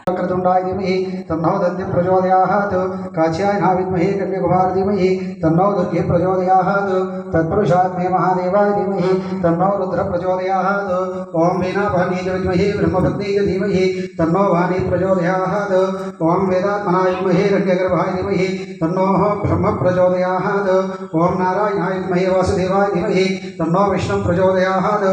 क्रतुंडाय धीमहि तन्नो दन्ति प्रचोदयात् काच्याय विद्महे कन्याकुमार धीमहि तन्नो दुर्गे प्रचोदयात् तत्पुरुषात् मे महादेवाय धीमहि तन्नो रुद्र प्रचोदयात् ओम वीणापाणिये च विद्महे ब्रह्मपत्न्यै च धीमहि तन्नो वाणी प्रचोदयात् ओम वेदात्मनाय विद्महे हिरण्यगर्भाय धीमहि तन्नो ब्रह्म प्रचोदयात् ओम नारायणाय विद्महे वासुदेवाय धीमहि तन्नो विष्णु प्रचोदयात्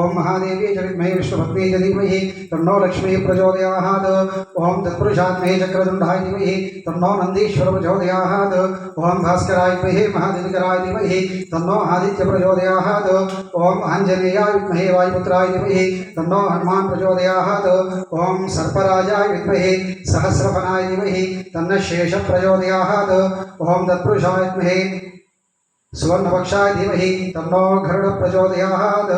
ओम महादेवी च विद्महे विष्णुपत्न्यै च धीमहि तन्नो लक्ष्मी प्रचोदयात् ओम तत्पुरुषात्महे चक्रतुंडाय धीमहि तन्नो नंदीश्वर प्रचोदयात् ओम भास्कराय विद्महे महादिव्यकराय धीमहि तन्नो आदित्य प्रचोदयात् ओम आंजनेयाय विद्महे वायुपुत्राय धीमहि तन्नो हनुमान प्रचोदयात् ओम सर्पराजाय विद्महे सहस्रफनाय धीमहि तन्न शेष प्रचोदयात् ओम तत्पुरुषाय विद्महे सुवर्णपक्षाय धीमहि तन्नो गरुड़ प्रचोदयात्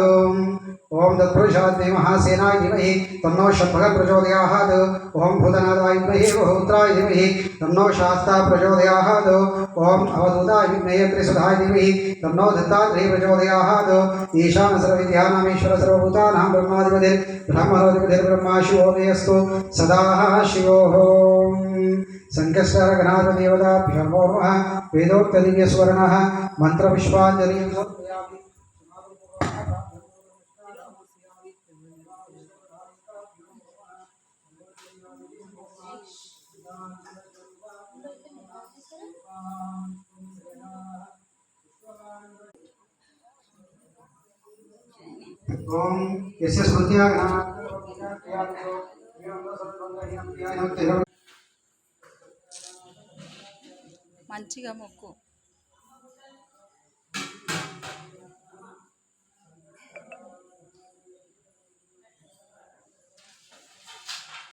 ओम तत्पुरुषाय महासेनाय धीमहि तन्नो शतभग प्रचोदयात् ओम भूतनाथाय विद्महे बहुपुत्राय धीमहि तन्नो शास्ता प्रचोदयात् ओम अवधूताय विद्महे त्रिसुधाय धीमहि तन्नो दत्तात्रेय प्रचोदयात् ईशान सर्वविद्यानामीश्वर सर्वभूतानां ब्रह्माधिपतिः ब्रह्मणोऽधिपतिः ब्रह्मा शिवो मे अस्तु सदा शिवोः संकष्टार गणाधिपति देवताभ्यो नमः वेदोक्त दिव्य स्वर्णः मंत्र पुष्पांजलि ओम यस्य स्मृत्या మంచిగా మొక్కు